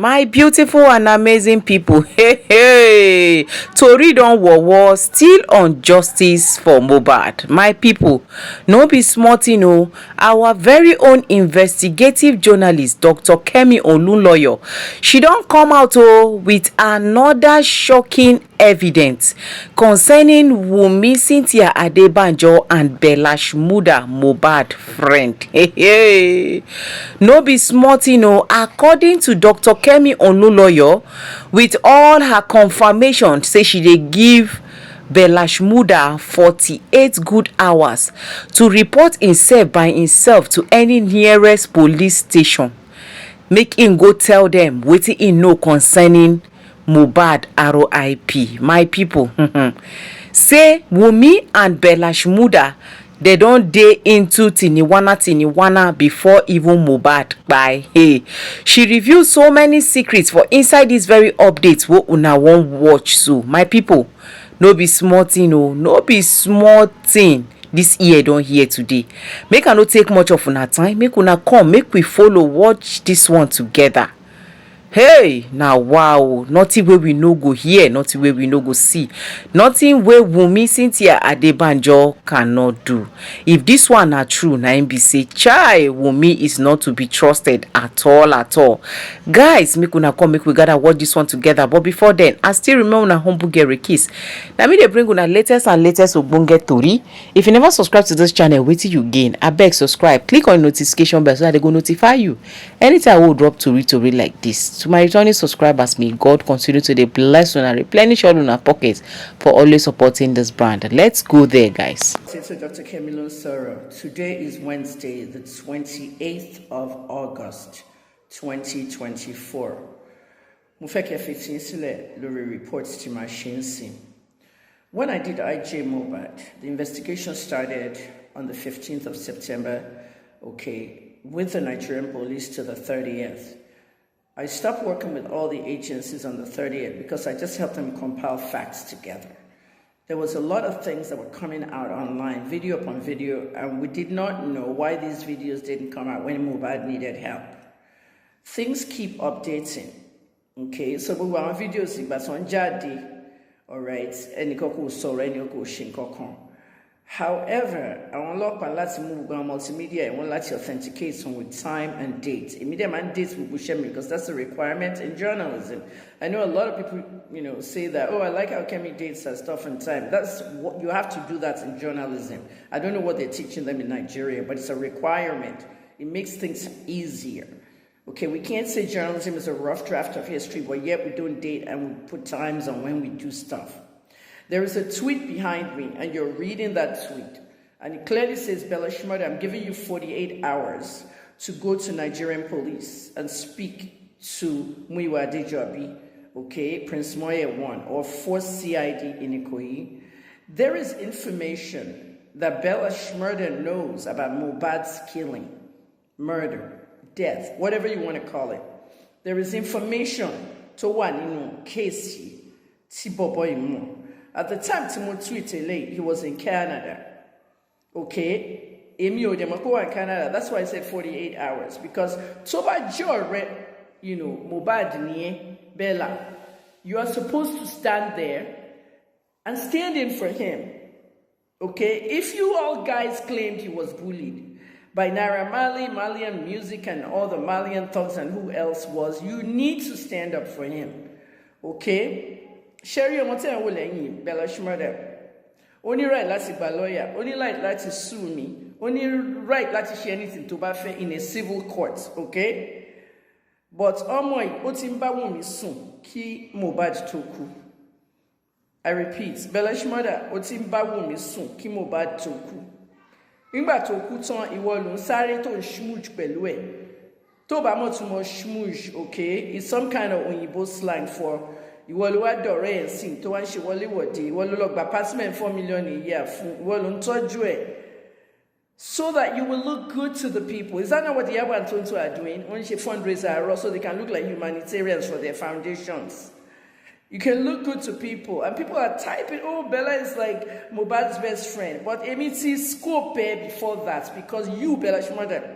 My beautiful and amazing people, hey, tori don war still on justice for Mohbad. My people, no be small thing o. Our very own investigative journalist Dr. Kemi Olunloyo, she don come out with another shocking evidence concerning Wunmi Cynthia Adebanjo and Bella Shmūrda, Mohbad friend. Hey, no be small thing o. According to Dr. Kemi Olunloyo, with all her confirmation say she dey give Bella Shmūrda 48 good hours to report himself by himself to any nearest police station, make him go tell them wetin he know concerning Mohbad RIP. My people, say Wunmi and Bella Shmūrda, they don dey into tiniwana before even Mohbad kpai. Hey, she revealed so many secrets for inside this very update wey una wan watch. So my people, no be small thing o, no be small thing this ear don hear today. Make I no take much of una time, make una come, make we follow watch this one together. Hey, now wow, nothing wey we no go hear, nothing wey we no go see, nothing wey Wunmi Cynthia Adebanjo cannot do. If this one na true, na im be say chai, Wunmi is not to be trusted at all. Guys, make una come, make we gather watch this one together. But before then, I still remember una humble girl kiss. Na me dey bring una latest ogbonge tori. If you never subscribe to this channel, wetin you gain? Abeg subscribe, click on notification bell so that they go notify you anytime we drop tori like this. To my returning subscribers, may God continue to bless and replenish all in our pockets for always supporting this brand. Let's go there, guys. It's Dr. Kemi Olunloyo. Today is Wednesday, the 28th of August, 2024. Mo fẹ́ kẹ́ fi tí sílẹ̀ lórí reports tí màá ṣe ń sìn. When I did IJ Mohbad, the investigation started on the 15th of September, with the Nigerian police to the 30th. I stopped working with all the agencies on the 30th because I just helped them compile facts together. There was a lot of things that were coming out online, video upon video, and we did not know why these videos didn't come out when Mohbad needed help. Things keep updating, so we were on videos, but on jadi, all right, and however, I want to move on multimedia. I want to authenticate with time and date. Immediate and dates will push me because that's a requirement in journalism. I know a lot of people, say that, oh, I like how Kemi dates and stuff and time. That's what you have to do that in journalism. I don't know what they're teaching them in Nigeria, but it's a requirement. It makes things easier. We can't say journalism is a rough draft of history, but yet we don't date and we put times on when we do stuff. There is a tweet behind me, and you're reading that tweet. And it clearly says, Bella Shmūrda, I'm giving you 48 hours to go to Nigerian police and speak to Muyiwa Adejobi, Prince Moye 1, or force CID in Ikoyi. There is information that Bella Shmūrda knows about Mohbad's killing, murder, death, whatever you want to call it. There is information to one, case, at the time Timothy tweeted, he was in Canada. Emio Demako in Canada. That's why I said 48 hours. Because Toba Joe read, Mohbad niye Bella. You are supposed to stand there and stand in for him. If you all guys claimed he was bullied by Naira Marley, Malian music, and all the Malian thugs and who else was, you need to stand up for him. Sherry, I'm telling Bella Shmūrda. Only right láti gba lawyer, only right láti sue me, only right láti share anything to bafe in a civil court, But Omoy, ó ti ń bá Wunmi sùn kí Mohbad tó kú. I repeat, Bella Shmūrda, ó ti ń bá Wunmi sùn kí Mohbad tó kú. Nígbà tó kú tán, ìwọ ló ń sáré tó ń smooch pẹ̀lú ẹ̀. Tó bá mọ̀ túmọ̀ smooch, it's some kind of Òyìnbó slang for ìwọ ló wá dọ̀rẹ́ ẹ̀ sìn tó wá ń ṣe wọléwọ̀de, ìwọ ló lọ gba apartment 4 million a year fún, ìwọ ló ń tọ́jú ẹ̀, so that you will look good to the people. Is that not what the Yabo and Tonto are doing? When you fundraiser, so they can look like humanitarians for their foundations. You can look good to people, and people are typing, oh, Bella is like Mohbad's best friend. But Emiti scope before that, because you, Bella Shmūrda,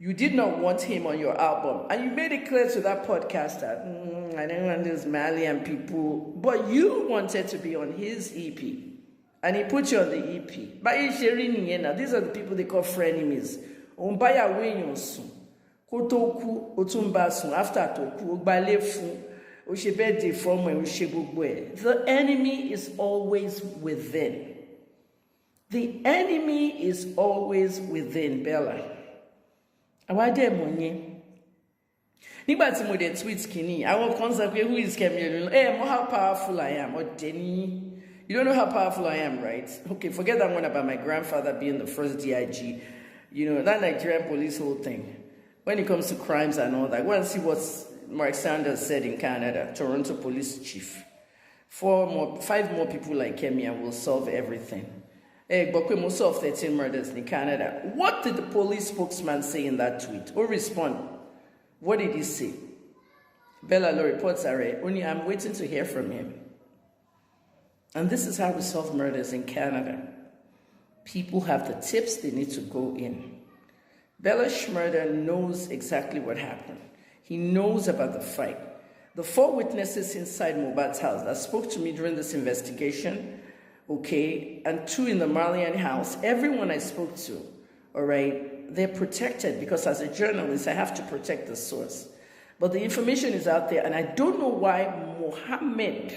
You did not want him on your album. And you made it clear to that podcaster, I don't want these Malian people. But you wanted to be on his EP. And he put you on the EP. But these are the people they call frenemies. Umbaya wenyosu. Kotoku, otumbasu, after toku, ogbalefu, oshebede from oshebugwe. The enemy is always within. The enemy is always within, Bella. Awade monye. Nígbà tí mo dé tweet kini, àwọn kan sọ pé who is Kemi? Hey, how powerful I am. Or Denny. You don't know how powerful I am, right? Okay, forget that one about my grandfather being the first DIG. You know, that Nigerian police whole thing. When it comes to crimes and all that, go and see what Mark Sanders said in Canada, Toronto police chief. 5 more people like Kemi and will solve everything. But we must solve 13 murders in Canada. What did the police spokesman say in that tweet? Or respond? What did he say? Bella Law reports Àrrēstêd. Only I'm waiting to hear from him. And this is how we solve murders in Canada. People have the tips, they need to go in. Bella Shmūrda knows exactly what happened. He knows about the fight. The 4 witnesses inside Mohbad's house that spoke to me during this investigation, okay, and 2 in the Malian house, everyone I spoke to, all right, they're protected because as a journalist, I have to protect the source. But the information is out there, and I don't know why Mohammed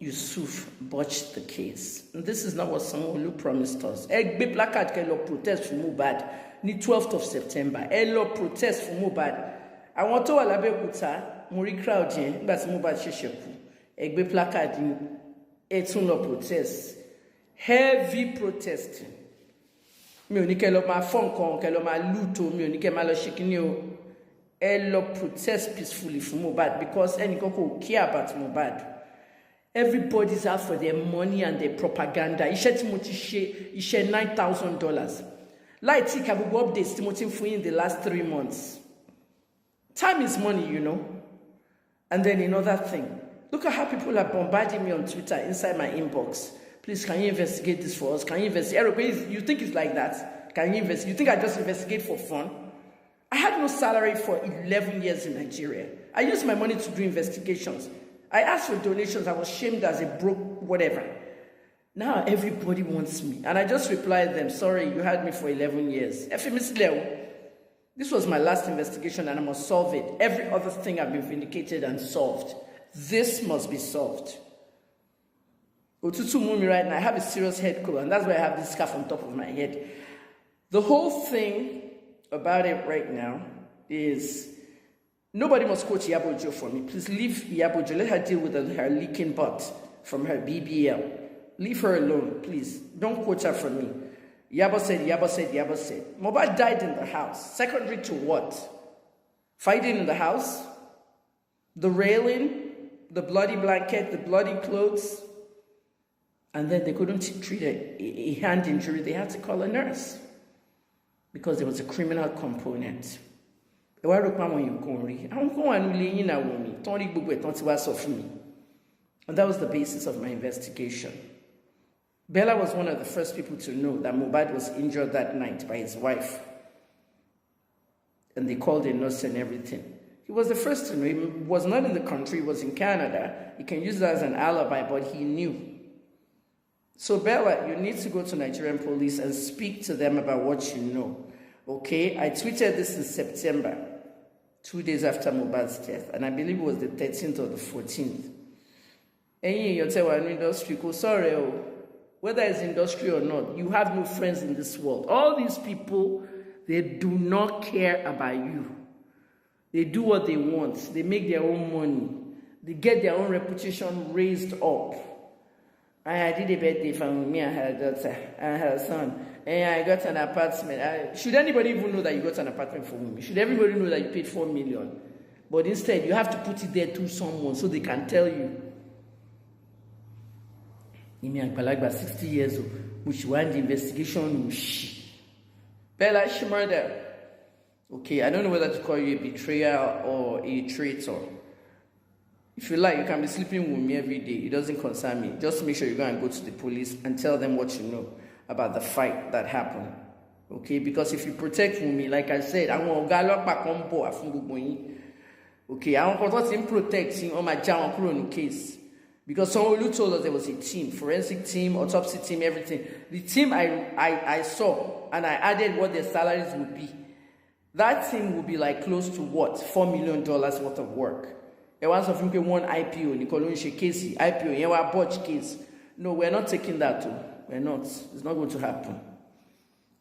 Yusuf botched the case. And this is not what Sanwo-Olu promised us. Egbe placard ke lo protest for Mohbad ni 12th of September. Lo protest for Mohbad. Àwọn tó wà l'Abẹ́òkúta, mo rí crowd yẹn nígbà tí Mohbad ṣẹ̀ṣẹ̀ kú. Egbe placard ni tún lọ protest. Heavy protesting. Mi ò ní kẹ́ lọ máa fọ́ nǹkan, kẹ́ lọ máa loot o, mi ò ní kẹ́ máa lọ ṣe kíní o. Lo protest peacefully for Mohbad because ẹnìkan kò care about Mohbad. Everybody's out for their money and their propaganda. Iṣẹ́ tí mo ti ṣe, iṣẹ́ $9,000. Láì tí ká gbogbo updates tí mo ti fún yín in the last 3 months. Time is money, you know. And then another thing. Look at how people are bombarding me on Twitter inside my inbox. Please, can you investigate this for us? Can you investigate? You think it's like that? Can you investigate? You think I just investigate for fun? I had no salary for 11 years in Nigeria. I used my money to do investigations. I asked for donations. I was shamed as a broke whatever. Now everybody wants me. And I just replied them, sorry, you had me for 11 years. This was my last investigation and I must solve it. Every other thing I've been vindicated and solved. This must be solved. Otutu Wunmi right now, I have a serious head cold and that's why I have this scarf on top of my head. The whole thing about it right now is nobody must quote Yabojo for me. Please leave Yabojo. Let her deal with her leaking butt from her BBL. Leave her alone, please. Don't quote her for me. Yabo said, Yabo said, Yabo said. Mohbad died in the house. Secondary to what? Fighting in the house? The railing? The bloody blanket? The bloody clothes? And then they couldn't treat a hand injury. They had to call a nurse. Because there was a criminal component. And that was the basis of my investigation. Bella was one of the first people to know that Mohbad was injured that night by his wife. And they called a nurse and everything. He was the first to know. He was not in the country, he was in Canada. He can use that as an alibi, but he knew. So Bella, you need to go to Nigerian police and speak to them about what you know. Okay? I tweeted this in September, 2 days after Mohbad's death, and I believe it was the 13th or the 14th. Sorry, whether it's industry or not, you have no friends in this world. All these people, they do not care about you. They do what they want. They make their own money. They get their own reputation raised up. I did a birthday for me and her daughter and her son. And I got an apartment. Should anybody even know that you got an apartment for me? Should everybody know that you paid $4 million? But instead, you have to put it there to someone so they can tell you. About 60 years old, which want the investigation. Bella Shmūrda. Okay, I don't know whether to call you a betrayer or a traitor. If you like, you can be sleeping with me every day. It doesn't concern me. Just make sure you go and go to the police and tell them what you know about the fight that happened. Okay, because if you protect Wunmi, like I said, I want to back on board. Okay, I want to protect him on my job case. Because someone told us there was a team, forensic team, autopsy team, everything. The team I saw, and I added what their salaries would be. That team would be like close to what? $4 million worth of work. And once of you one IPO, Nicolon case, IPO, you have a botch case. No, we're not taking that too. We're not. It's not going to happen.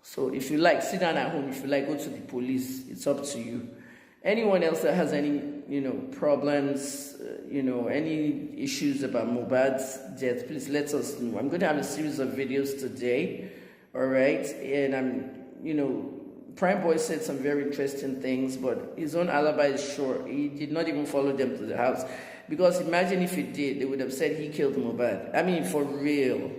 So if you like, sit down at home. If you like, go to the police. It's up to you. Anyone else that has any, problems, any issues about Mohbad's death, please let us know. I'm going to have a series of videos today, all right? And Prime Boy said some very interesting things, but his own alibi is short. He did not even follow them to the house. Because imagine if he did, they would have said he killed Mohbad. I mean, for real.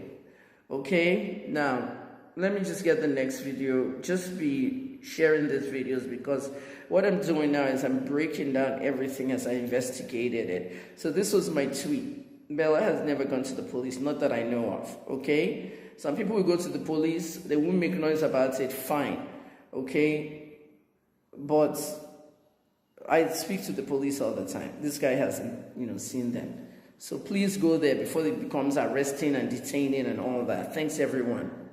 Okay? Now, let me just get the next video. Just be sharing these videos, because what I'm doing now is I'm breaking down everything as I investigated it. So this was my tweet. Bella has never gone to the police, not that I know of, okay? Some people will go to the police, they won't make noise about it, fine, okay? But I speak to the police all the time. This guy hasn't, seen them. So please go there before it becomes arresting and detaining and all that. Thanks, everyone.